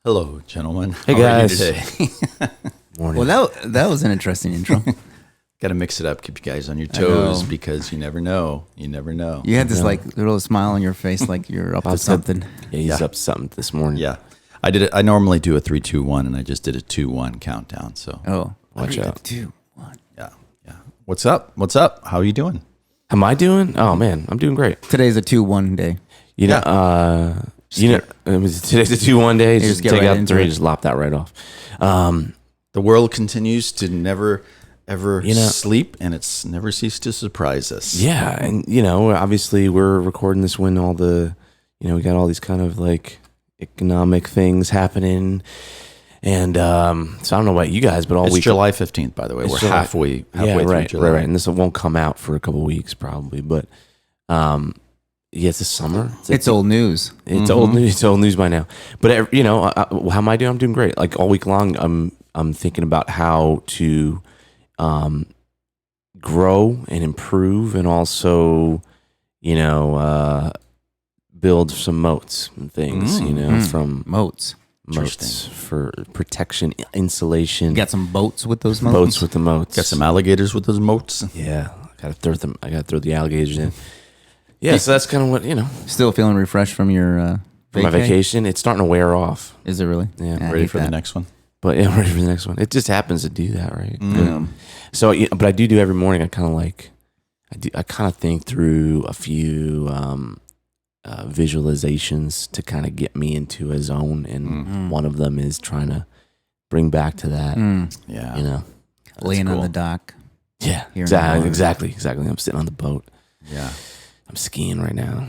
Hello, gentlemen. Hey, How guys. are you today? Morning. Well, that was an interesting intro. Got to mix it up, keep you guys on your I toes know. because you never know. You never know. You had this No. like little smile on your face, like you're up to something. Yeah, he's Yeah. up to something this morning. Yeah, I did it. I normally do a 3, 2, 1, and I just did a 2, 1 countdown. So Oh, Watch out. 2, 1. yeah. What's up? What's up? How are you doing? How am I doing? Oh man, I'm doing great. Today's a 2-1 day. You know, today's a 2-1 day. just Just get take right out into 3, it. just lop that right off. The world continues to never, ever You know- sleep, and it's never ceased to surprise us. Yeah, and obviously we're recording this when all the, we got all these kind of like economic things happening, and so I don't know about you guys, but all It's week July 15th, by the way. It's We're July- halfway yeah, through right, July. right, and this won't come out for a couple of weeks probably, but yeah, it's the summer. It's old news. It's old news. It's old news by now. But how am I doing? I'm doing great. Like all week long, I'm thinking about how to grow and improve, and also, build some moats and things. From Moats. moats for protection, insulation. You got some boats with those moats? boats with the moats. Got some alligators with those moats. Yeah, I gotta throw the alligators in. Yeah, so that's kind of what Still feeling refreshed from your for my vacation. It's starting to wear off. Is it really? Yeah, I Ready hate for the that. next one? But yeah, I'm ready for the next one. It just happens to do that, right? Yeah. So, but I do every morning. I kind of think through a few visualizations to kind of get me into a zone, and one of them is trying to bring back to that. Yeah. Laying on cool. the dock. Yeah, Here in the water. exactly. I'm sitting on the boat. Yeah. I'm skiing right now.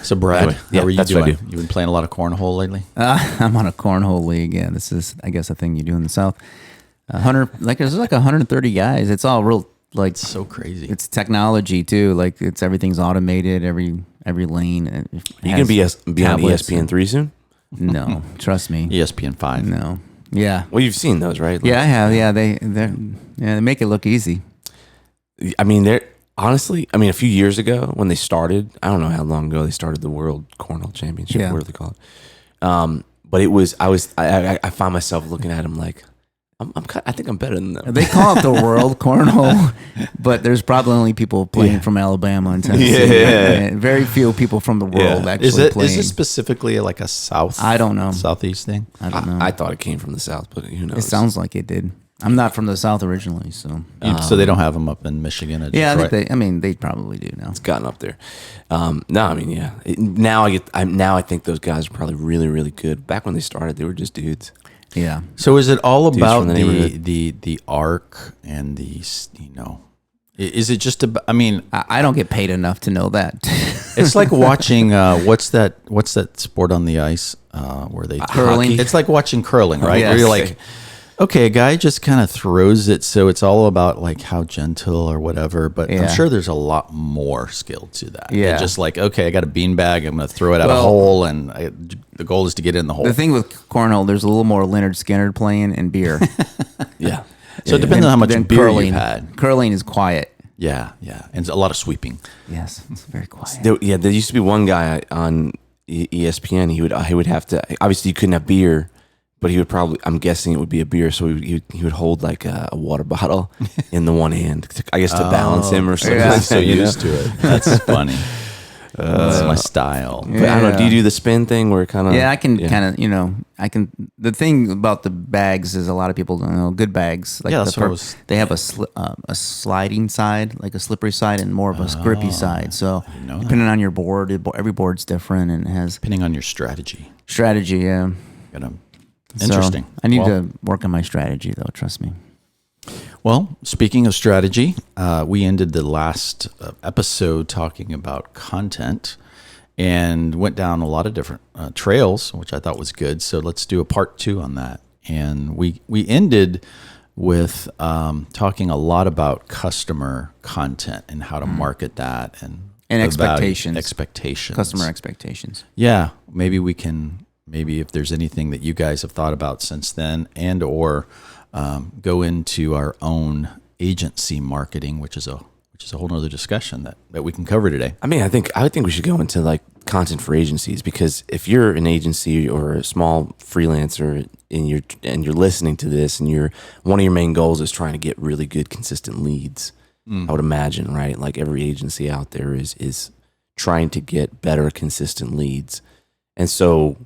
So, Brad, Anyway, yeah, how are you that's what I doing? You've been playing a lot of cornhole lately? I'm on a cornhole league. Yeah, this is, I guess, a thing you do in the South. 100, there's like 130 guys. It's all real, like It's so crazy. it's technology too. Like everything's automated. Every lane. Are you gonna be on tablets ESPN3 soon? No, trust me. ESPN 5. No. Yeah. Well, you've seen those, right? Yeah, I have. Yeah, they make it look easy. I mean, honestly, a few years ago when they started, I don't know how long ago they started the World Cornhole Championship. Yeah. What do they call it? But I found myself looking at them like, I think I'm better than them. They call it the World Cornhole, but there's probably only people playing from Alabama and Tennessee. Yeah. Very few people from the world actually Is it playing. specifically like a south? I don't know. Southeast thing. I don't know. I thought it came from the South, but who knows? It sounds like it did. I'm not from the South originally, so So they don't have them up in Michigan. Or yeah, I Detroit? think they probably do now. It's gotten up there. Now I think those guys are probably really, really good. Back when they started, they were just dudes. Yeah, So is it all about from the neighborhood. the arc and the Is it just about? I mean, I don't get paid enough to know that. it's like watching what's that sport on the ice where they Curling. hockey? It's like watching curling, right? yes. Where you're like, okay, a guy just kind of throws it, so it's all about like how gentle or whatever. But I'm Yeah. sure there's a lot more skill to that. Yeah. Than just like, okay, I got a beanbag, I'm going to throw it at a Well- hole, and the goal is to get in the hole. The thing with cornhole, there's a little more Leonard Skinner playing and beer. Yeah. So it depends on how much than beer curling. you've had. Curling is quiet. Yeah, and a lot of sweeping. Yes, it's very quiet. There used to be one guy on ESPN. He would have to. Obviously, you couldn't have beer, but he would probably. I'm guessing it would be a beer. So he would hold like a water bottle in the one hand, I guess, to balance him or something. Yeah. So used to it. That's funny. That's my style. But I don't know. Do you do the spin thing where it kind of? Yeah, I can kind of, I can. The thing about the bags is a lot of people don't know good bags. Like Yeah, that's what I was they have a sliding side, like a slippery side, and more of a grippy side. So know depending on your board, every board's different and has Depending on your strategy. strategy. Yeah, Interesting. So I need Well- to work on my strategy, though. Trust me. Well, speaking of strategy, we ended the last episode talking about content and went down a lot of different trails, which I thought was good. So let's do a part 2 on that. And we ended with talking a lot about customer content and how to market that and expectations. Expectations. Customer expectations. Yeah, maybe if there's anything that you guys have thought about since then, and or go into our own agency marketing, which is a which is a whole nother discussion that we can cover today. I mean, I think we should go into like content for agencies, because if you're an agency or a small freelancer and you're listening to this and one of your main goals is trying to get really good consistent leads, I would imagine, right? Like every agency out there is trying to get better consistent leads. And so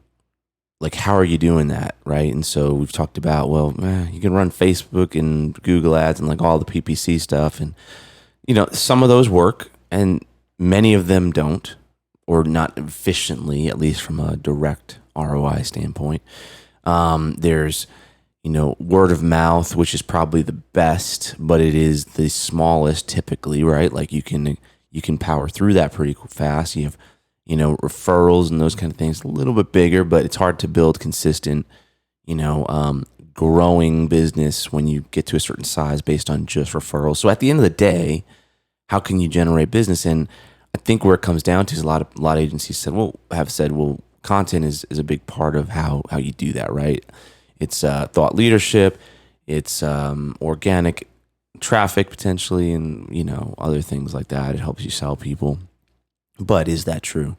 like, how are you doing that, right? And so we've talked about, well, you can run Facebook and Google ads and like all the PPC stuff, and some of those work and many of them don't, or not efficiently, at least from a direct ROI standpoint. There's, word of mouth, which is probably the best, but it is the smallest typically, right? Like you can power through that pretty fast. You have, referrals and those kind of things, a little bit bigger, but it's hard to build consistent, growing business when you get to a certain size based on just referrals. So at the end of the day, how can you generate business? And I think where it comes down to is a lot of agencies have said, content is a big part of how you do that, right? It's thought leadership, it's organic traffic potentially, and other things like that. It helps you sell people. But is that true?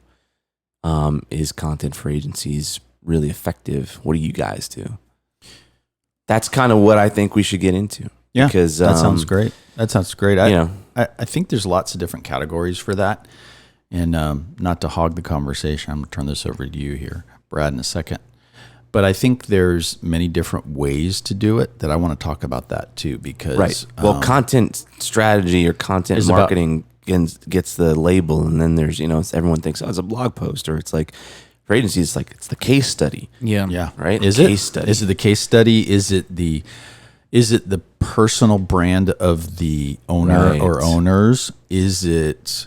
Is content for agencies really effective? What do you guys do? That's kind of what I think we should get into. Yeah, because that sounds great. That sounds great. I think there's lots of different categories for that. And not to hog the conversation, I'm going to turn this over to you here, Brad, in a second. But I think there's many different ways to do it that I want to talk about that too, because... Right. Well, content strategy or content marketing gets the label, and then there's, everyone thinks, it's a blog post, or it's like, for agencies, it's the case study. Yeah. Right? Is case study. Is it the case study? Is it the personal brand of the owner or owners? Is it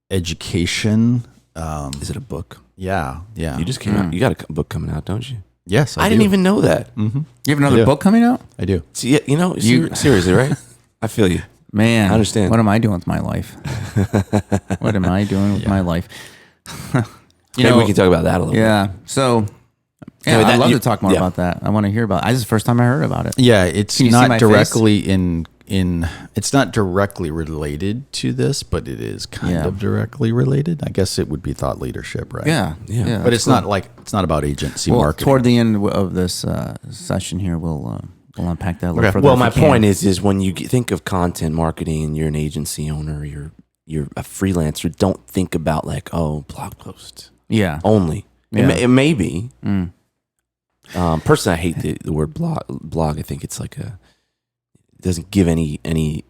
education? Is it a book? Yeah. You just came out. You got a book coming out, don't you? Yes, I didn't do. even know that. Mm-hmm. You have another book coming out? I do. See, seriously, right? I feel you. Man, I understand. What am I doing with my life? What am I doing with my life? Maybe we can talk about that a little bit. Yeah. So, I'd love to talk more about that. I want to hear about it. This is the first time I heard about it. Yeah, it's Can you see not my directly in it's not directly related to this, but it is kind of directly related. I guess it would be thought leadership, right? Yeah. But it's not about agency marketing. Toward the end of this session here, we'll unpack that a little further. Well, my point is when you think of content marketing and you're an agency owner, you're a freelancer, don't think about blog posts. Yeah. Only. Yeah. It may be. Personally, I hate the word blog. I think it's it doesn't give any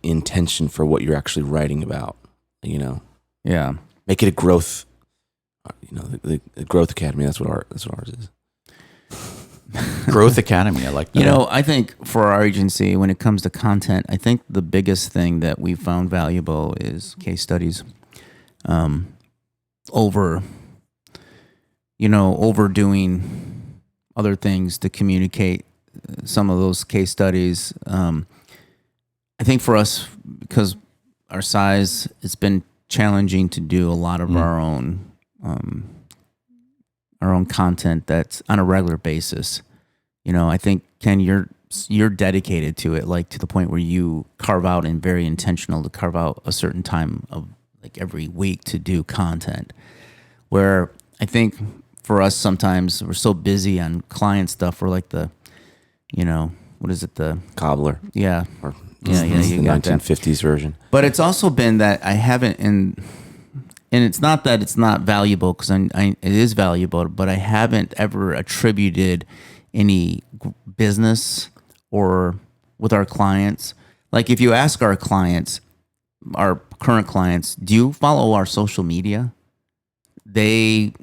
intention for what you're actually writing about, Yeah. Make it a growth, the Growth Academy. That's what ours is. Growth Academy. I like that. I think for our agency, when it comes to content, I think the biggest thing that we found valuable is case studies. Overdoing other things to communicate some of those case studies. I think for us, because our size, it's been challenging to do a lot of our own content that's on a regular basis. I think, Ken, you're dedicated to it, to the point where you carve out and very intentional to carve out a certain time of every week to do content. Where I think for us, sometimes we're so busy on client stuff, we're like the, what is it? The cobbler. Yeah. Or Yeah, the you got 1950s version. But it's also been that I haven't, and it's not that it's not valuable, because it is valuable, but I haven't ever attributed any business or with our clients. If you ask our clients, our current clients, do you follow our social media? They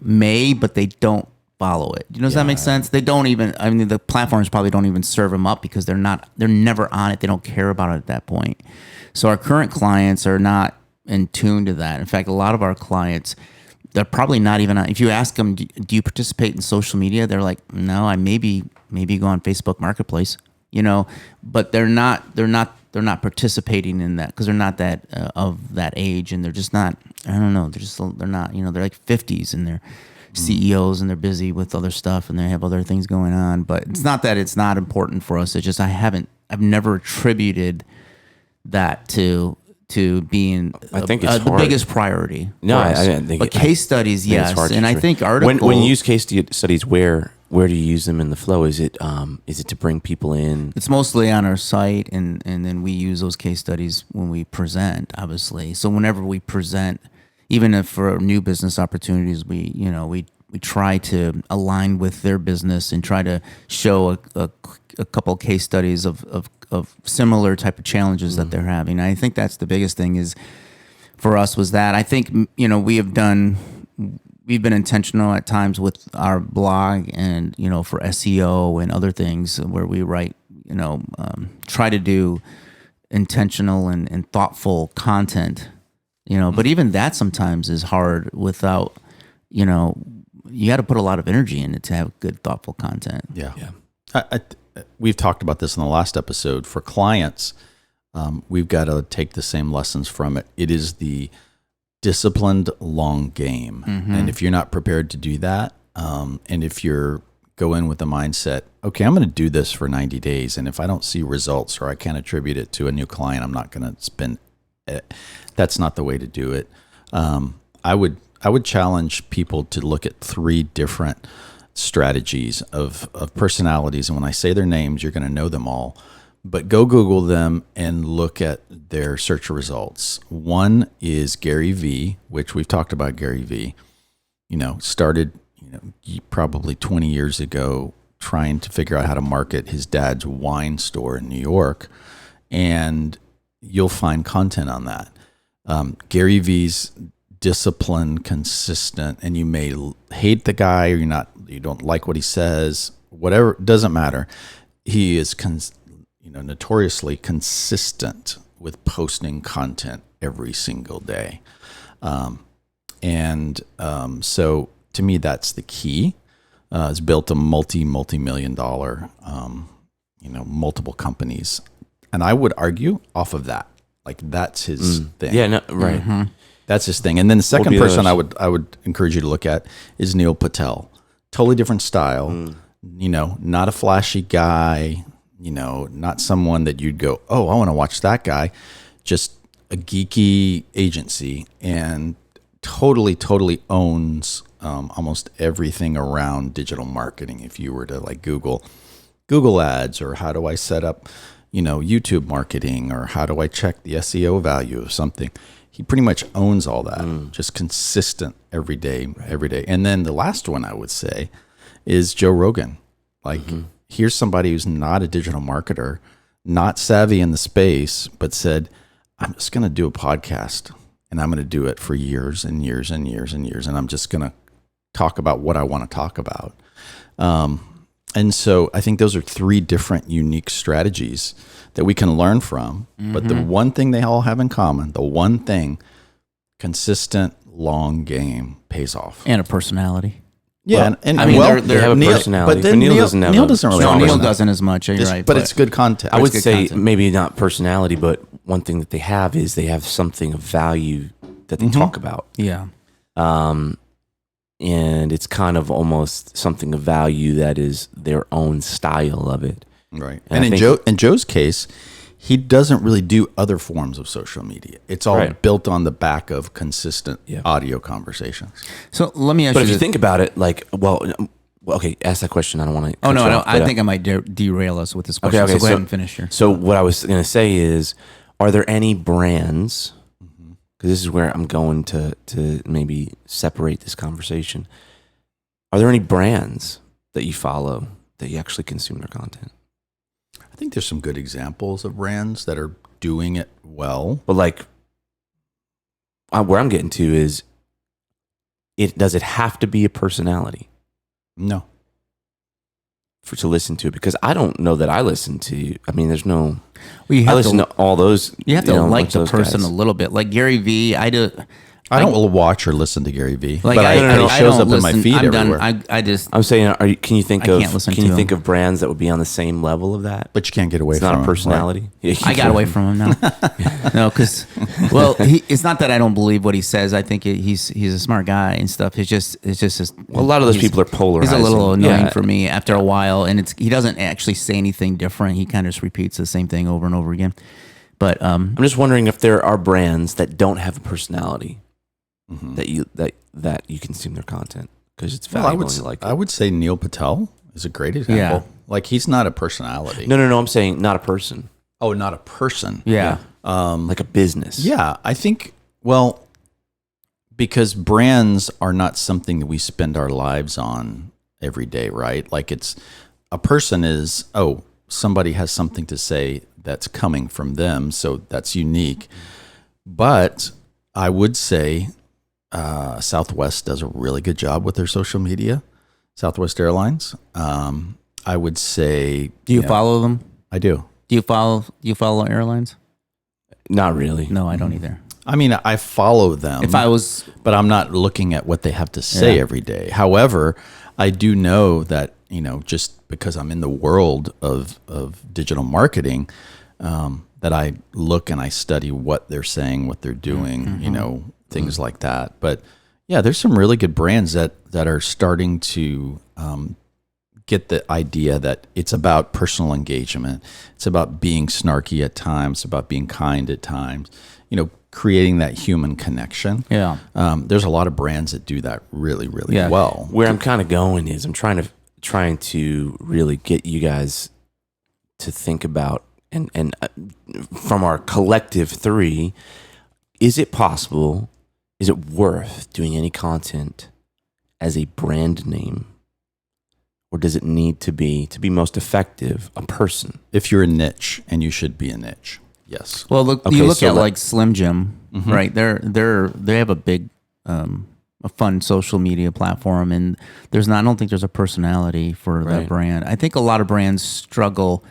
may, but they don't follow it. Does that make sense? They don't even, the platforms probably don't even serve them up because they're never on it. They don't care about it at that point. So our current clients are not in tune to that. In fact, a lot of our clients, they're probably not even on. If you ask them, do you participate in social media? They're like, no, I maybe go on Facebook Marketplace, but they're not participating in that because they're not that of that age, and they're just not, I don't know. They're not, they're like 50s and they're CEOs and they're busy with other stuff and they have other things going on. But it's not that it's not important for us. It's just I've never attributed that to to being I think it's the hard. biggest priority. No, for I us. didn't think But case studies, think it's yes, hard to and I track. think articles. When you use case studies, where do you use them in the flow? Is it to bring people in? It's mostly on our site, and then we use those case studies when we present, obviously. So whenever we present, even if for new business opportunities, we try to align with their business and try to show a couple of case studies of similar type of challenges that they're having. I think that's the biggest thing is for us was that I think we've been intentional at times with our blog and for SEO and other things where we write try to do intentional and thoughtful content. But even that sometimes is hard without you got to put a lot of energy in it to have good thoughtful content. Yeah. We've talked about this in the last episode. For clients, we've got to take the same lessons from it. It is the disciplined long game. And if you're not prepared to do that, and if you're go in with the mindset, okay, I'm going to do this for 90 days. And if I don't see results or I can't attribute it to a new client, I'm not going to spend it. That's not the way to do it. I would challenge people to look at 3 different strategies of personalities. And when I say their names, you're going to know them all. But go Google them and look at their search results. One is Gary V, which we've talked about. Gary V, started probably 20 years ago trying to figure out how to market his dad's wine store in New York. And you'll find content on that. Gary V's disciplined, consistent, and you may hate the guy or you don't like what he says, whatever, doesn't matter. He is notoriously consistent with posting content every single day. So to me, that's the key. It's built a multi-million dollar, multiple companies. And I would argue off of that, like that's his thing. Yeah, no, right. That's his thing. And then the second be person those? I would encourage you to look at is Neil Patel. Totally different style. Not a flashy guy. Not someone that you'd go, oh, I want to watch that guy. Just a geeky agency and totally owns almost everything around digital marketing. If you were to like Google ads, or how do I set up, YouTube marketing, or how do I check the SEO value of something? He pretty much owns all that, just consistent every day. And then the last one I would say is Joe Rogan. Like, here's somebody who's not a digital marketer, not savvy in the space, but said, I'm just going to do a podcast and I'm going to do it for years and years and years and years. And I'm just going to talk about what I want to talk about. And so I think those are 3 different unique strategies that we can learn from. But the one thing they all have in common, the one thing, consistent long game pays off. And a personality. Yeah, I mean, they have a personality, but then Neil doesn't have. Neil doesn't really. No, have a Neil personality. doesn't as much. You're right, But it's good content. I would good say content. maybe not personality, but one thing that they have is they have something of value that they talk about. Yeah. And it's kind of almost something of value that is their own style of it. Right. And And I in Joe's case, he doesn't really do other forms of social media. It's all Right. built on the back of consistent Yeah. audio conversations. So let me ask But you if you this. think about it, like, okay, ask that question. I don't want to. Oh, no, I think I might derail us with this question. Okay, so go ahead and finish here. So what I was going to say is, are there any brands? Because this is where I'm going to maybe separate this conversation. Are there any brands that you follow that you actually consume their content? I think there's some good examples of brands that are doing it well. But like, where I'm getting to is, does it have to be a personality No. to listen to it? Because I don't know that I listen to. I mean, there's no. Well, I listen to all those. You have to a like bunch the of those person guys. a little bit. Like Gary V, I don't watch or listen to Gary Vee, but it shows up in my feed I'm everywhere. Done. I just I'm saying, can you think I of can't listen can to you think him. of brands that would be on the same level of that? But you can't get away It's from not a it, personality. right? Yeah, I got away from him now. No, because it's not that I don't believe what he says. I think he's a smart guy and stuff. It's just Well, a lot of those people are polarizing. He's a little annoying Yeah. for me after a while, and he doesn't actually say anything different. He kind of just repeats the same thing over and over again. But I'm just wondering if there are brands that don't have a personality Mhm. that you consume their content because it's Well, valuable and you like it. I would say Neil Patel is a great example. Yeah. Like he's not a personality. No. I'm saying not a person, Oh, not a person. yeah. like a business. Yeah, I think, well, because brands are not something that we spend our lives on every day, right? Like it's a person is, oh, somebody has something to say that's coming from them, so that's unique. But I would say Southwest does a really good job with their social media. Southwest Airlines. I would say. Do you know, follow them? I do. Do you follow airlines? Not really. No, I don't either. I mean, I follow them. If I was, but I'm not looking at what they have to say Yeah. every day. However, I do know that, just because I'm in the world of digital marketing, that I look and I study what they're saying, what they're doing, things like that. But yeah, there's some really good brands that are starting to get the idea that it's about personal engagement. It's about being snarky at times, about being kind at times, creating that human connection. yeah, There's a lot of brands that do that really, really Yeah. well. Where I'm kind of going is I'm trying to really get you guys to think about and from our collective three, is it possible? Is it worth doing any content as a brand name? Or does it need to be most effective, a person? If you're a niche, and you should be a niche, yes. well, look, Okay, you look so at let- like Slim Jim, right? They have a big, a fun social media platform, and I don't think there's a personality for that Right. brand. I think a lot of brands struggle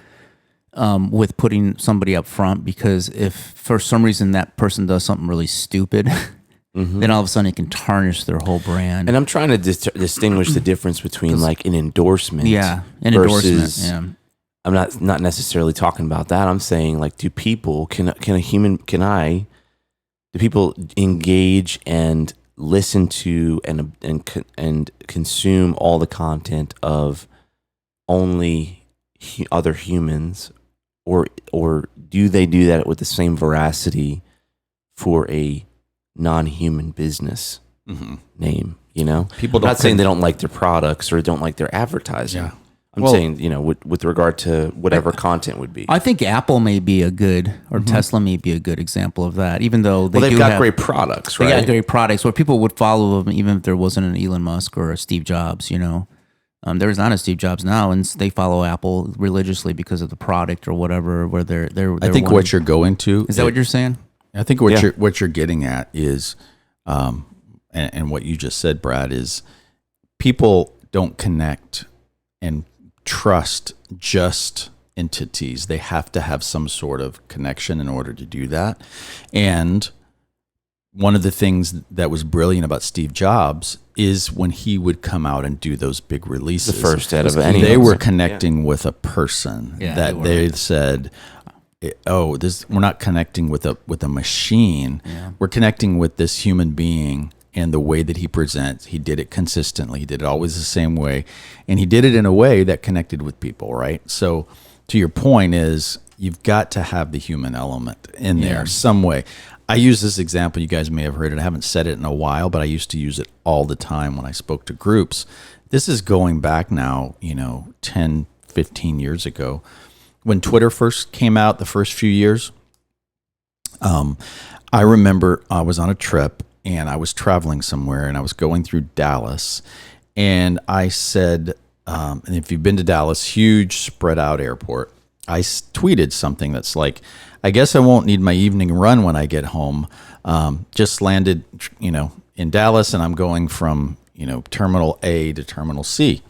with putting somebody up front because if for some reason that person does something really stupid, then all of a sudden it can tarnish their whole brand. And I'm trying to distinguish the difference between like an endorsement, yeah, an versus, endorsement. I'm not necessarily talking about that. I'm saying like, do people do people engage and listen to and consume all the content of only other humans, or do they do that with the same veracity for a non-human business name? People I'm not don't saying they don't like their products or don't like their advertising. Yeah. I'm Well- saying, with regard to whatever content would be. I think Apple may be a good, or Tesla may be a good example of that, even though they Well, they've do got have, great products, they right? got great products where people would follow them even if there wasn't an Elon Musk or a Steve Jobs, There's not a Steve Jobs now, and they follow Apple religiously because of the product or whatever, where they're I think what you're going to is that what you're saying? I think what Yeah. what you're getting at is, and what you just said, Brad, is people don't connect and trust just entities. They have to have some sort of connection in order to do that. And one of the things that was brilliant about Steve Jobs is when he would come out and do those big releases. The first out of any. They were connecting with a person Yeah, that they they said, "Oh, we're not connecting with a machine. We're connecting with this human being." And the way that he presents, he did it consistently. He did it always the same way, and he did it in a way that connected with people. Right. So, to your point, is you've got to have the human element in there some way. I use this example. You guys may have heard it. I haven't said it in a while, but I used to use it all the time when I spoke to groups. This is going back now, 10, 15 years ago. When Twitter first came out, the first few years, I remember I was on a trip and I was traveling somewhere and I was going through Dallas. And I said, and if you've been to Dallas, huge spread out airport, I tweeted something that's like, I guess I won't need my evening run when I get home. Just landed, in Dallas, and I'm going from, Terminal A to Terminal C.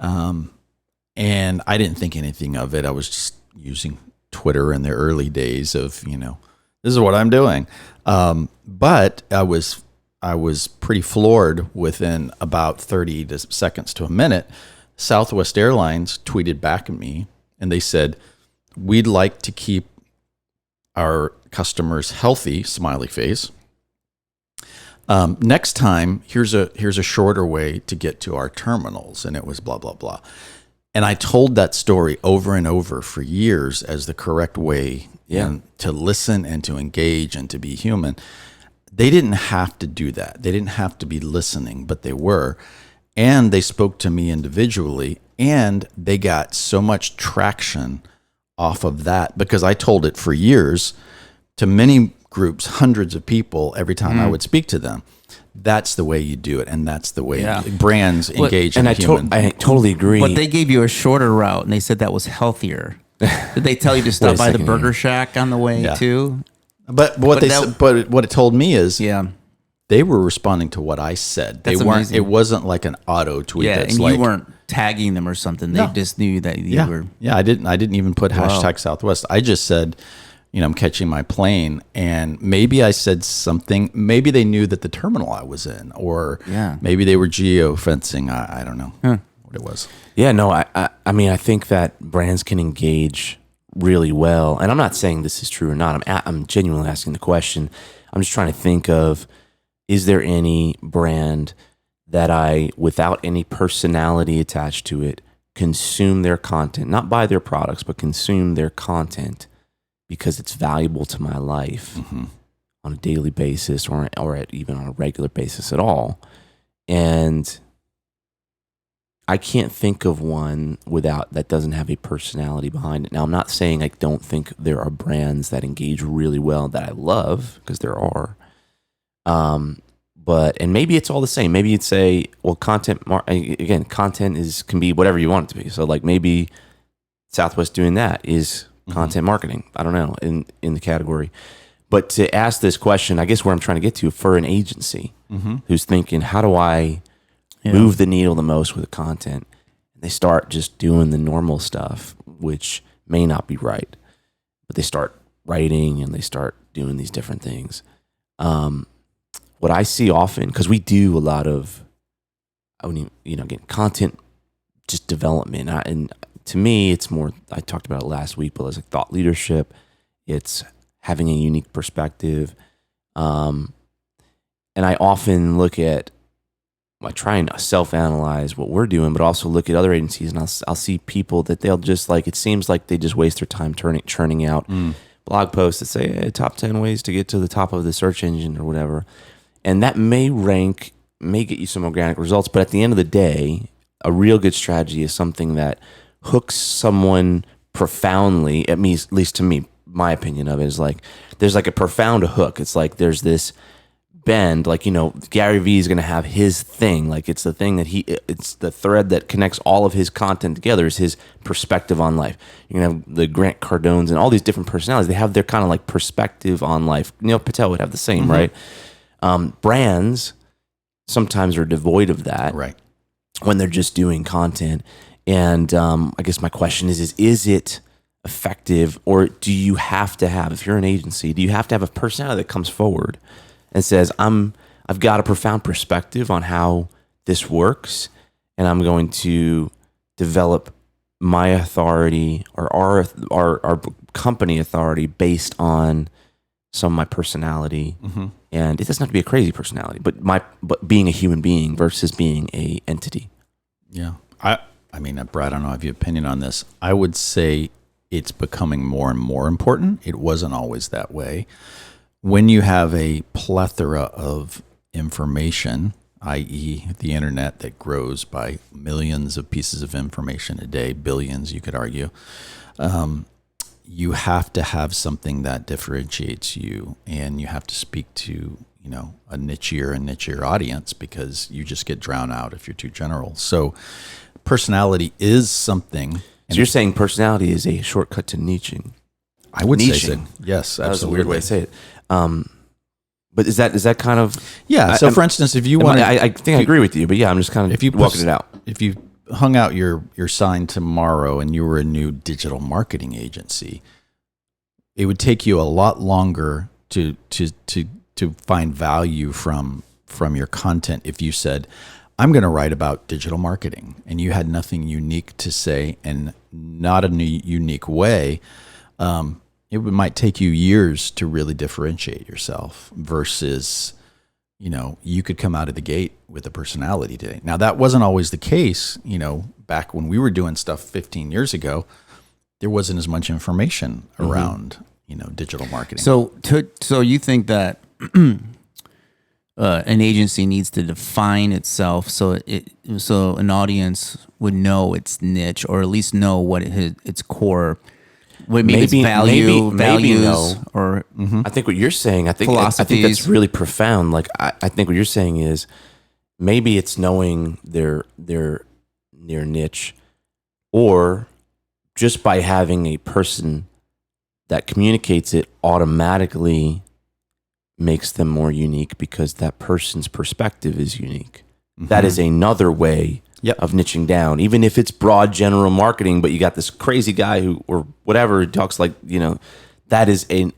And I didn't think anything of it. I was just using Twitter in the early days of, this is what I'm doing. But I was pretty floored within about 30 seconds to a minute. Southwest Airlines tweeted back at me and they said, "We'd like to keep our customers healthy," smiley face. Next time, here's a shorter way to get to our terminals. And it was blah, blah, blah. And I told that story over and over for years as the correct way and to listen and to engage and to be human. They didn't have to do that. They didn't have to be listening, but they were. And they spoke to me individually, and they got so much traction off of that because I told it for years to many groups, hundreds of people, every time I would speak to them. That's the way you do it, and that's the way brands engage in human. I totally agree. But they gave you a shorter route, and they said that was healthier. Did they tell you to stop by the Burger Shack on the way too? But what what it told me is, they were responding to what I said. They weren't. Amazing. It wasn't like an auto tweet. Yeah, that's and like, you weren't tagging them or something. They just knew that you were. Yeah, I didn't even put hashtag Southwest. I just said, I'm catching my plane, and maybe I said something. Maybe they knew that the terminal I was in, or maybe they were geo-fencing. I don't know what it was. Yeah, no, I mean, I think that brands can engage really well, and I'm not saying this is true or not. I'm genuinely asking the question. I'm just trying to think of, is there any brand that I, without any personality attached to it, consume their content, not buy their products, but consume their content because it's valuable to my life on a daily basis or even on a regular basis at all. And I can't think of one that doesn't have a personality behind it. Now, I'm not saying I don't think there are brands that engage really well that I love, because there are. And maybe it's all the same. Maybe you'd say, well, content can be whatever you want it to be. So like maybe Southwest doing that is content marketing. I don't know, in the category. But to ask this question, I guess where I'm trying to get to, for an agency who's thinking, how do I move the needle the most with the content? And they start just doing the normal stuff, which may not be right, but they start writing and they start doing these different things. What I see often, because we do a lot of, again, content just development. And to me, it's more, I talked about it last week, but it's like thought leadership. It's having a unique perspective. And I often look at, I try and self-analyze what we're doing, but also look at other agencies, and I'll see people that they'll just like, it seems like they just waste their time churning out blog posts that say, hey, top 10 ways to get to the top of the search engine or whatever. And that may get you some organic results, but at the end of the day, a real good strategy is something that hooks someone profoundly. At least to me, my opinion of it is like, there's like a profound hook. It's like there's this bend, like, Gary Vee is going to have his thing. Like it's the thing that it's the thread that connects all of his content together, is his perspective on life. You're going to have the Grant Cardones and all these different personalities. They have their kind of like perspective on life. Neil Patel would have the same, right? Brands sometimes are devoid of that, right, when they're just doing content. And I guess my question is it effective, or do you have to have, if you're an agency, do you have to have a personality that comes forward and says, I've got a profound perspective on how this works, and I'm going to develop my authority or our company authority based on some of my personality. And it doesn't have to be a crazy personality, but being a human being versus being a entity. Yeah. I mean, Brad, I don't know if you have an opinion on this. I would say it's becoming more and more important. It wasn't always that way. When you have a plethora of information, i.e. the internet that grows by millions of pieces of information a day, billions, you could argue, you have to have something that differentiates you, and you have to speak to, a nichier audience, because you just get drowned out if you're too general. So personality is something. So you're saying personality is a shortcut to niching? I would say so. Yes, absolutely. That was a weird way to say it. But is that kind of... Yeah, so for instance, if you want... I think I agree with you, but yeah, I'm just kind of walking it out. If you hung out your sign tomorrow and you were a new digital marketing agency, it would take you a lot longer to find value from your content if you said, I'm going to write about digital marketing, and you had nothing unique to say and not a unique way. It might take you years to really differentiate yourself versus, you could come out of the gate with a personality today. Now, that wasn't always the case. Back when we were doing stuff 15 years ago, there wasn't as much information around, digital marketing. So you think that an agency needs to define itself so an audience would know its niche, or at least know what its core, maybe its values, no. or I think what you're saying, I think that's really profound. Like I think what you're saying is maybe it's knowing their niche, or just by having a person that communicates it automatically makes them more unique because that person's perspective is unique. Mm-hmm. That is another way of niching down, even if it's broad general marketing, but you got this crazy guy who, or whatever, talks like, that is a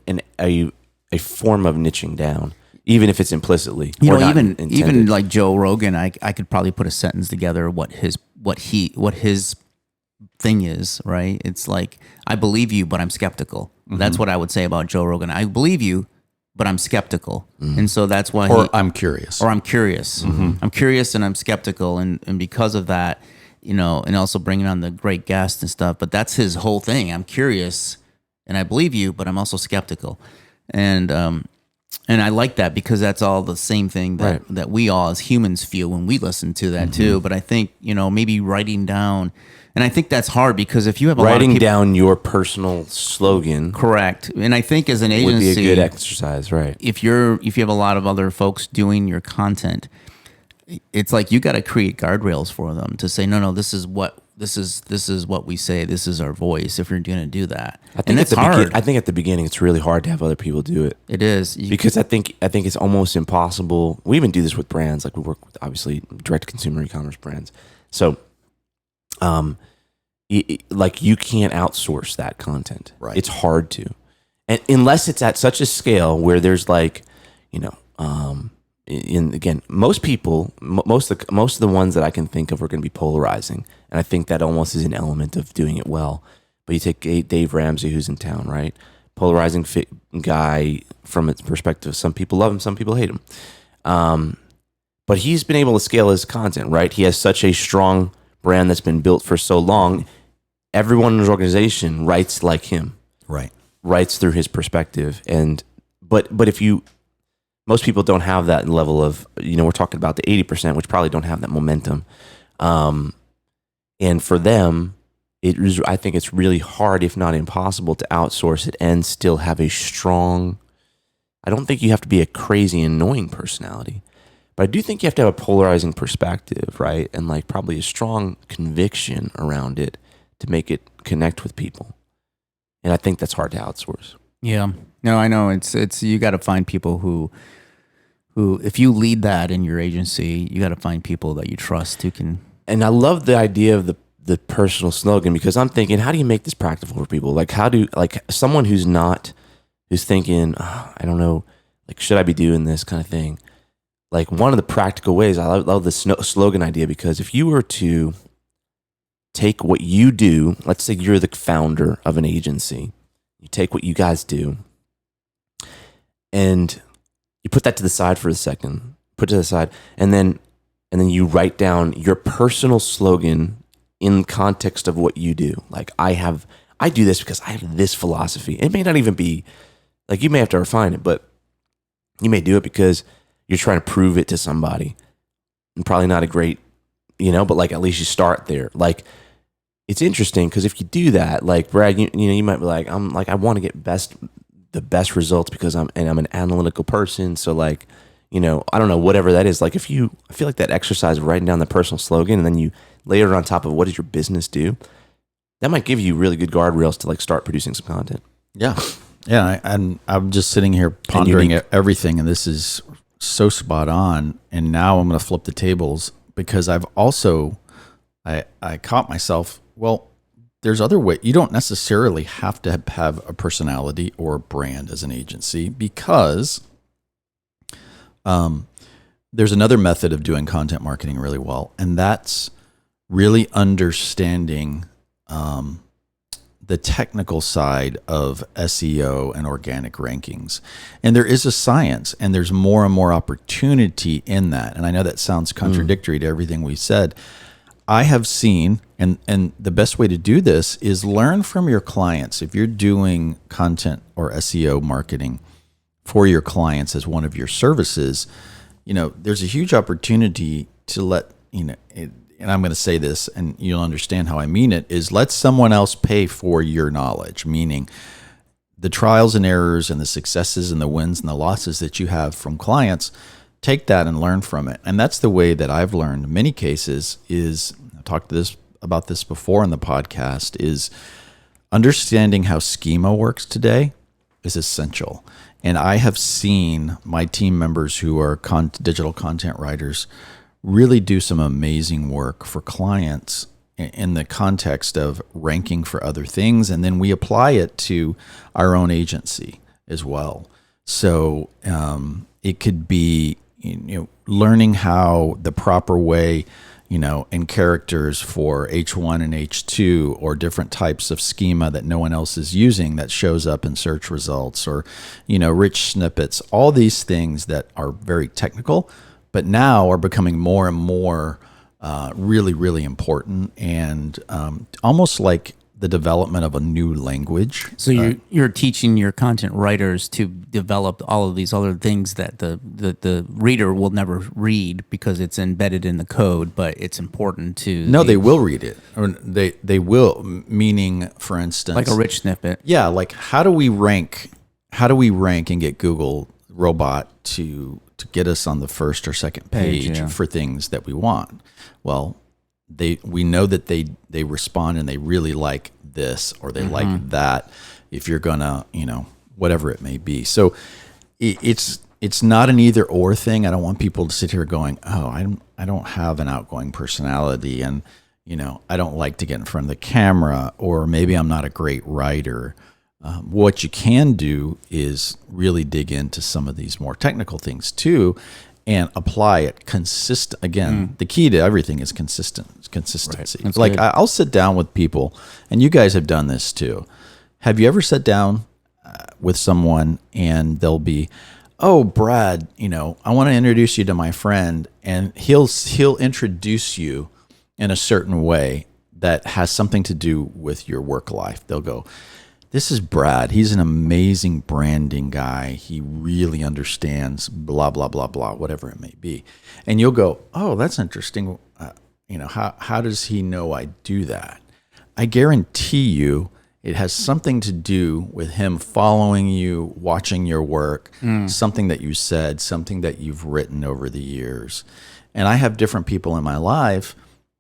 form of niching down, even if it's implicitly. Even like Joe Rogan, I could probably put a sentence together what his thing is, right? It's like, I believe you, but I'm skeptical. Mm-hmm. That's what I would say about Joe Rogan. I believe you, but I'm skeptical. Mm-hmm. And so that's why I'm curious. Mm-hmm. I'm curious and I'm skeptical. And because of that, and also bringing on the great guests and stuff, but that's his whole thing. I'm curious and I believe you, but I'm also skeptical. And I like that because that's all the same thing that we all as humans feel when we listen to that too. But I think, maybe writing down, and I think that's hard because if you have writing down your personal slogan, correct. And I think as an agency would be a good exercise, right? If you have a lot of other folks doing your content, it's like you got to create guardrails for them to say, no, this is what we say. This is our voice. If you're going to do that, I think it's hard. I think at the beginning it's really hard to have other people do it. It is because I think it's almost impossible. We even do this with brands. Like we work with obviously direct to consumer e-commerce brands. So, like you can't outsource that content. Right. It's hard to, and unless it's at such a scale where there's like, again, most people, most of the ones that I can think of are going to be polarizing, and I think that almost is an element of doing it well. But you take Dave Ramsey, who's in town, right? Polarizing guy from its perspective. Some people love him, some people hate him. But he's been able to scale his content, right? He has such a strong brand that's been built for so long. Everyone in his organization writes like him, right? Writes through his perspective, but if most people don't have that level of, we're talking about the 80%, which probably don't have that momentum, and for them, I think it's really hard, if not impossible, to outsource it and still have a strong. I don't think you have to be a crazy annoying personality, but I do think you have to have a polarizing perspective, right? And like probably a strong conviction around it to make it connect with people. And I think that's hard to outsource. Yeah. No, I know it's you got to find people who if you lead that in your agency, you got to find people that you trust who can. And I love the idea of the personal slogan, because I'm thinking, how do you make this practical for people? Like someone who's thinking, I don't know, like, should I be doing this kind of thing? Like one of the practical ways, I love the slogan idea, because if you were to take what you do, let's say you're the founder of an agency, you take what you guys do and you put that to the side for a second, and then you write down your personal slogan in context of what you do. Like I do this because I have this philosophy. It may not even be like, you may have to refine it, but you may do it because you're trying to prove it to somebody, and probably not a great, but like at least you start there. Like it's interesting because if you do that, like Brad, you might be like, I want to get the best results because I'm an analytical person. So like, I don't know, whatever that is. Like I feel like that exercise of writing down the personal slogan and then you layer it on top of what does your business do, that might give you really good guardrails to like start producing some content. Yeah. Yeah. And I'm just sitting here pondering everything, and this is so spot on. And now I'm going to flip the tables, because I've also, I caught myself, well, there's other ways. You don't necessarily have to have a personality or a brand as an agency, because there's another method of doing content marketing really well, and that's really understanding the technical side of SEO and organic rankings. And there is a science, and there's more and more opportunity in that. And I know that sounds contradictory to everything we said. I have seen, and the best way to do this is learn from your clients. If you're doing content or SEO marketing for your clients as one of your services, there's a huge opportunity to let, and I'm going to say this and you'll understand how I mean it, is let someone else pay for your knowledge, meaning the trials and errors and the successes and the wins and the losses that you have from clients. Take that and learn from it. And that's the way that I've learned in many cases is, I've talked about this before in the podcast, is understanding how schema works today is essential. And I have seen my team members who are digital content writers really do some amazing work for clients in the context of ranking for other things. And then we apply it to our own agency as well. So it could be, learning how the proper way, and characters for H1 and H2 or different types of schema that no one else is using that shows up in search results, or, rich snippets, all these things that are very technical, but now are becoming more and more really, really important, and almost like the development of a new language. So you're teaching your content writers to develop all of these other things that the reader will never read because it's embedded in the code, but it's important to. No, they will read it, or they will. Meaning, for instance, like a rich snippet. Yeah, like how do we rank and get Google robot to get us on the first or second page for things that we want? Well, we know that they respond and they really like this or they like that, if you're gonna, whatever it may be. So it's not an either or thing. I don't want people to sit here going, oh, I don't have an outgoing personality, and I don't like to get in front of the camera, or maybe I'm not a great writer. What you can do is really dig into some of these more technical things too, and apply it consistent. Again, the key to everything is consistency. Right. Like I'll sit down with people, and you guys have done this too. Have you ever sat down with someone and they'll be, oh, Brad, I want to introduce you to my friend, and he'll introduce you in a certain way that has something to do with your work life. They'll go, this is Brad. He's an amazing branding guy. He really understands blah, blah, blah, blah, whatever it may be. And you'll go, oh, that's interesting. How does he know I do that? I guarantee you it has something to do with him following you, watching your work, something that you said, something that you've written over the years. And I have different people in my life,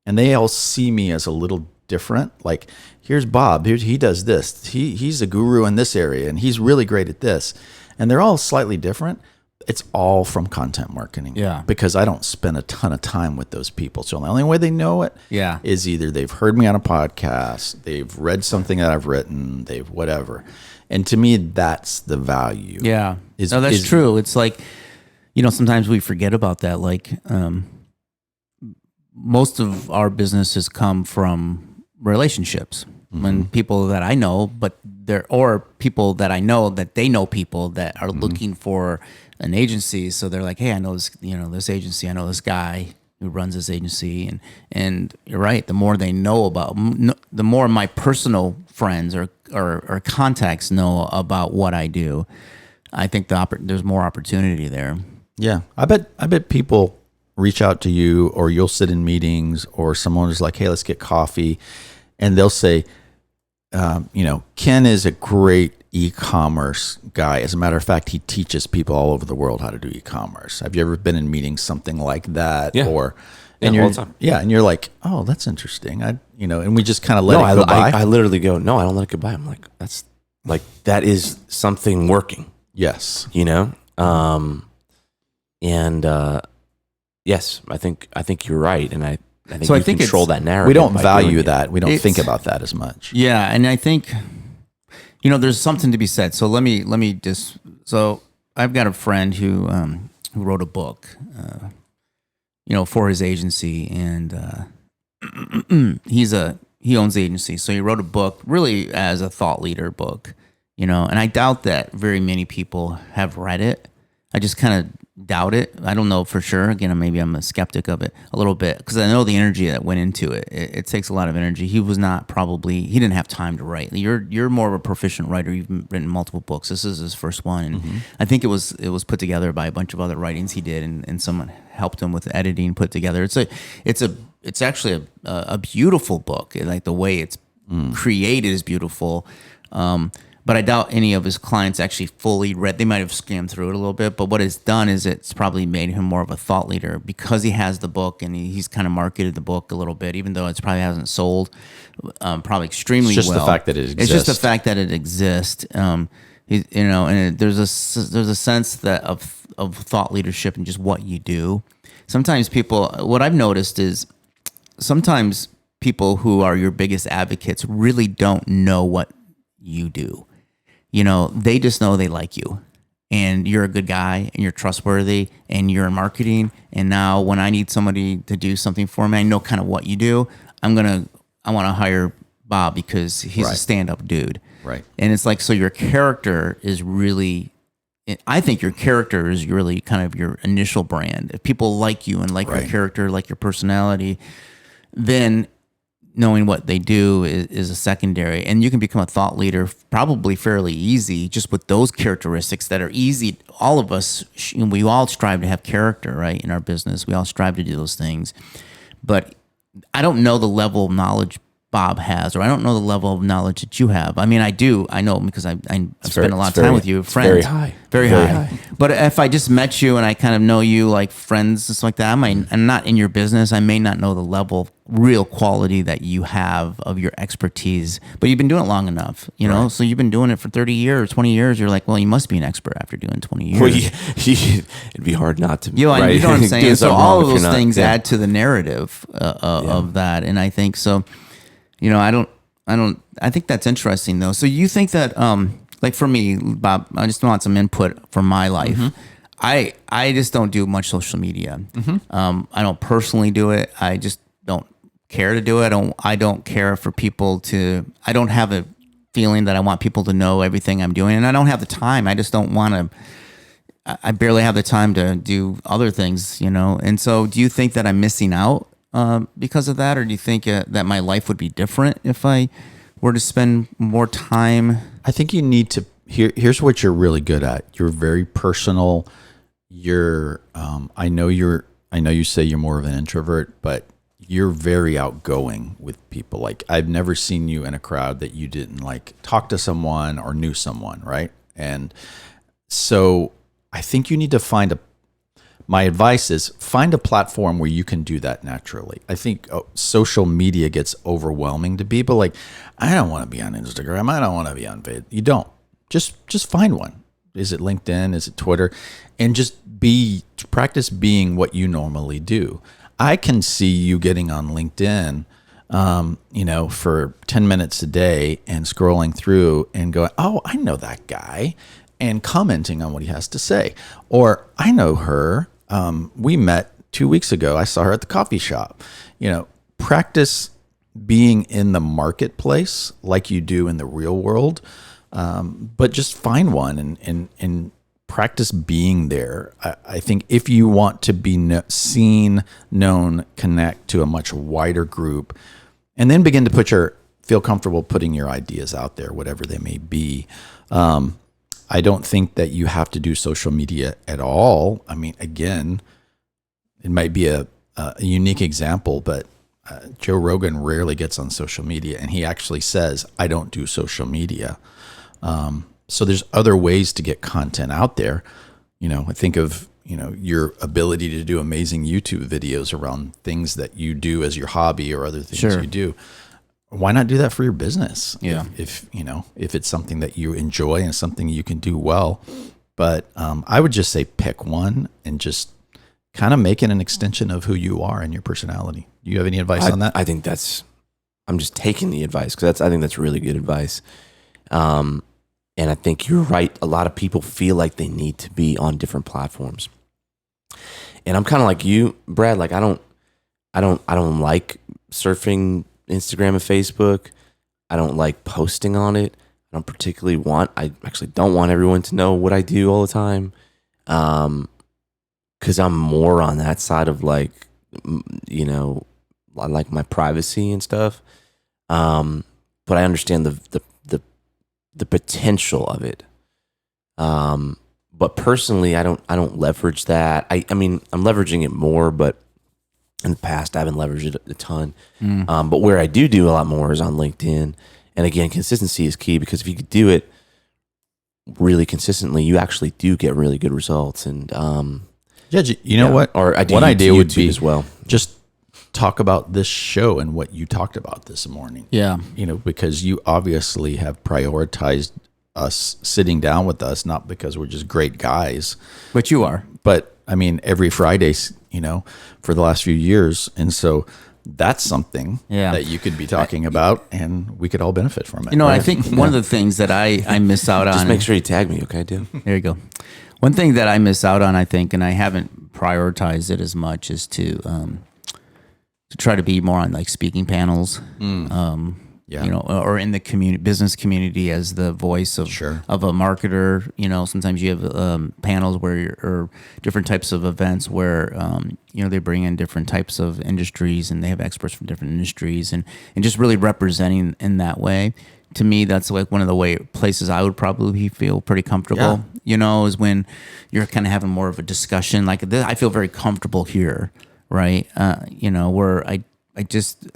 and they all see me as a little different. Like, here's Bob. He does this. He's a guru in this area, and he's really great at this. And they're all slightly different. It's all from content marketing. Yeah. Because I don't spend a ton of time with those people. So the only way they know it is either they've heard me on a podcast, they've read something that I've written, they've whatever. And to me, that's the value. Yeah. That's true. It's like, sometimes we forget about that. Like, most of our businesses come from relationships. When people that I know, or people that I know that they know people that are looking for an agency. So they're like, hey, I know this, this agency. I know this guy who runs this agency. And you're right. The more they know about, the more my personal friends or contacts know about what I do, I think there's more opportunity there. Yeah. I bet people reach out to you, or you'll sit in meetings, or someone is like, hey, let's get coffee. And they'll say, Ken is a great e-commerce guy. As a matter of fact, he teaches people all over the world how to do e-commerce. Have you ever been in meetings, something like that? Yeah. All the time. Yeah, and you're like, oh, that's interesting. And we just kind of let it go by. I literally go, no, I don't let it go by. I'm like, that is something working. Yes. Yes, I think you're right, and I think so you control that narrative. We don't value that. We don't think about that as much. Yeah, and I think there's something to be said. So let me just. So I've got a friend who wrote a book, for his agency, and he owns the agency. So he wrote a book really as a thought leader book, and I doubt that very many people have read it. I just kind of doubt it. I don't know for sure. Again, maybe I'm a skeptic of it a little bit because I know the energy that went into it. It takes a lot of energy. He didn't have time to write. You're more of a proficient writer. You've written multiple books. This is his first one, and I think it was put together by a bunch of other writings he did, and someone helped him with editing, put together. It's actually a beautiful book. Like the way it's created is beautiful. But I doubt any of his clients actually fully read. They might have skimmed through it a little bit, but what it's done is it's probably made him more of a thought leader because he has the book and he's kind of marketed the book a little bit, even though it's probably hasn't sold probably extremely well. It's just the fact that it exists. It's just the fact that it exists. There's a sense that of thought leadership and just what you do. Sometimes what I've noticed is sometimes people who are your biggest advocates really don't know what you do. They just know they like you and you're a good guy and you're trustworthy and you're in marketing. And now when I need somebody to do something for me, I know kind of what you do. I want to hire Bob because he's a stand-up dude. Right. And it's like, so your character is really, I think your character is really kind of your initial brand. If people like you and like your character, like your personality, then knowing what they do is a secondary, and you can become a thought leader probably fairly easy just with those characteristics that are easy. All of us, we all strive to have character, right? In our business, we all strive to do those things, but I don't know the level of knowledge Bob has, or I don't know the level of knowledge that you have. I mean, I know because I spent a lot of time with you, friends. Very high. But if I just met you and I kind of know you like friends, just like that, I'm not in your business. I may not know the level of real quality that you have of your expertise, but you've been doing it long enough, know? So you've been doing it for 30 years, 20 years. You're like, well, you must be an expert after doing 20 years. Well, it'd be hard not to. You know what I'm saying? So all of those things add to the narrative of that. And I think so. I think that's interesting though. So you think that, like for me, Bob, I just want some input for my life. I just don't do much social media. I don't personally do it. I just don't care to do it. I don't care for people I don't have a feeling that I want people to know everything I'm doing, and I don't have the time. I just don't want to. I barely have the time to do other things, And so, do you think that I'm missing out because of that, or do you think that my life would be different if I were to spend more time? I think you need to. Here's what you're really good at. You're very personal. I know you say you're more of an introvert, but you're very outgoing with people. Like, I've never seen you in a crowd that you didn't like talk to someone or knew someone, right? And so I think you need to my advice is find a platform where you can do that naturally. I think social media gets overwhelming to people. Like, I don't want to be on Instagram. I don't want to be on Facebook. You don't. Just find one. Is it LinkedIn? Is it Twitter? And just practice being what you normally do. I can see you getting on LinkedIn, for 10 minutes a day and scrolling through and going, oh, I know that guy, and commenting on what he has to say. Or I know her. We met 2 weeks ago. I saw her at the coffee shop. Practice being in the marketplace like you do in the real world. But just find one and practice being there. I think if you want to be seen, known, connect to a much wider group, and then begin to feel comfortable putting your ideas out there, whatever they may be. I don't think that you have to do social media at all. I mean, again, it might be a unique example, but Joe Rogan rarely gets on social media, and he actually says, I don't do social media. So there's other ways to get content out there. I think of, your ability to do amazing YouTube videos around things that you do as your hobby or other things you do. Why not do that for your business? Yeah. If it's something that you enjoy and something you can do well. But I would just say pick one and just kind of make it an extension of who you are and your personality. Do you have any advice on that? I think I'm just taking the advice because I think that's really good advice. And I think you're right. A lot of people feel like they need to be on different platforms. And I'm kind of like you, Brad. Like I don't like surfing Instagram and Facebook. I don't like posting on it. I actually don't want everyone to know what I do all the time. because I'm more on that side of like, you know, I like my privacy and stuff. But I understand the potential of it. But personally, I don't leverage that. I mean, I'm leveraging it more, but in the past, I haven't leveraged it a ton. But where I do a lot more is on LinkedIn. And again, consistency is key, because if you could do it really consistently, you actually do get really good results. And Yeah, you know what? Or I do one idea would YouTube be as well. Just talk about this show and what you talked about this morning. Yeah. You know, because you obviously have prioritized us sitting down with us, not because we're just great guys, But you are. but I mean, every Friday, you know, for the last few years. And so that's something Yeah. that you could be talking about, and we could all benefit from it. You know, I think one of the things that I miss out on. Just make sure you tag me, okay, dude? There you go. One thing that I miss out on, I think, and I haven't prioritized it as much, is to try to be more on like speaking panels. Yeah. You know, or in the business community as the voice of Sure. of a marketer. You know, sometimes you have panels or different types of events where you know, they bring in different types of industries, and they have experts from different industries, and just really representing in that way. To me, that's like one of the places I would probably feel pretty comfortable. Yeah. You know, is when you're kind of having more of a discussion. Like this, I feel very comfortable here, right? You know, where I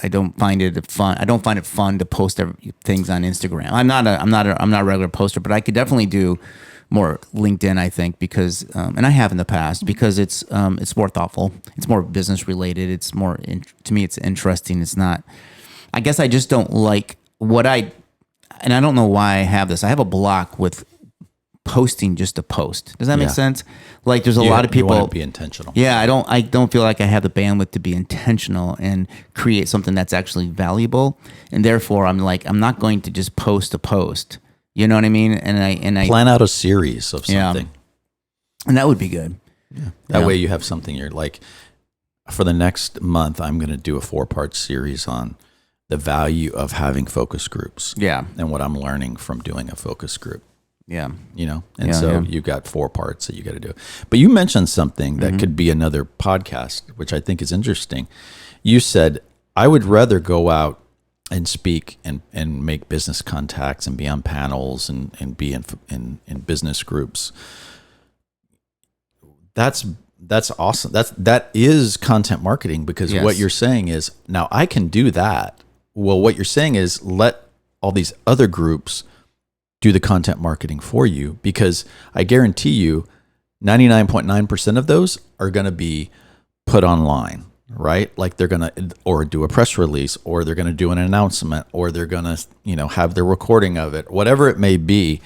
don't find it fun. I don't find it fun to post things on Instagram. I'm not a regular poster, but I could definitely do more LinkedIn, I think, because and I have in the past, because it's more thoughtful. It's more business related. It's more to me. It's interesting. It's not. I guess I just don't like and I don't know why I have this. I have a block with posting just to post. Does that make Yeah. sense? Like there's a lot of You people. want to be intentional. Yeah, I don't feel like I have the bandwidth to be intentional and create something that's actually valuable. And therefore I'm not going to just post a post. You know what I mean? And I Plan out a series of Yeah. something. and that would be good. That Yeah. way you have something you're like, for the next month, I'm going to do a 4-part series on the value of having focus groups. Yeah. And what I'm learning from doing a focus group. Yeah. You know, and Yeah, so yeah. you've got 4 parts that you got to do. But you mentioned something that could be another podcast, which I think is interesting. You said, I would rather go out and speak and make business contacts and be on panels and be in business groups. That's awesome. That is content marketing, because Yes. what you're saying is, now I can do that. Well, what you're saying is, let all these other groups do the content marketing for you, because I guarantee you 99.9% of those are going to be put online, right? Like they're going to, or do a press release, or they're going to do an announcement, or they're going to, you know, have their recording of it, whatever it may be.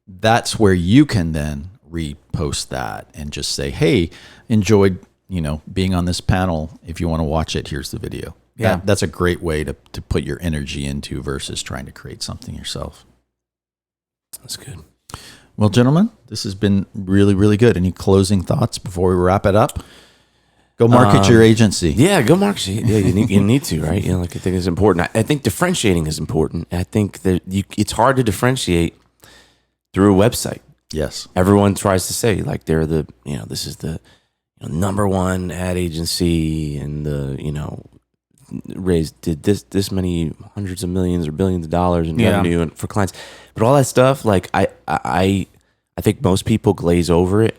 That's where you can then repost that and just say, hey, enjoyed, you know, being on this panel. If you want to watch it, here's the video. Yeah. That's a great way to put your energy into, versus trying to create something yourself. That's good. Well, gentlemen, this has been really, really good. Any closing thoughts before we wrap it up? Go market your agency. Yeah, go market. Yeah, you need to, right? You know, like I think it's important. I think differentiating is important. I think that it's hard to differentiate through a website. Yes. Everyone tries to say like they're the, you know, this is the number one ad agency, and the, you know, did this many hundreds of millions or billions of dollars in revenue and for clients. But all that stuff, like I think most people glaze over it,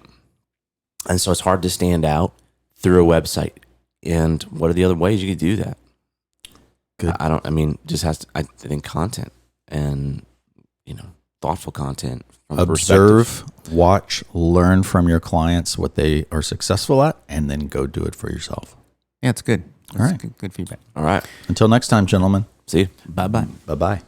and so it's hard to stand out through a website. And what are the other ways you could do that? Good. I think content, and, you know, thoughtful content. From Observe, watch, learn from your clients what they are successful at, and then go do it for yourself. Yeah, it's good. All right. Good feedback. All right. Until next time, gentlemen. See you. Bye-bye. Bye-bye.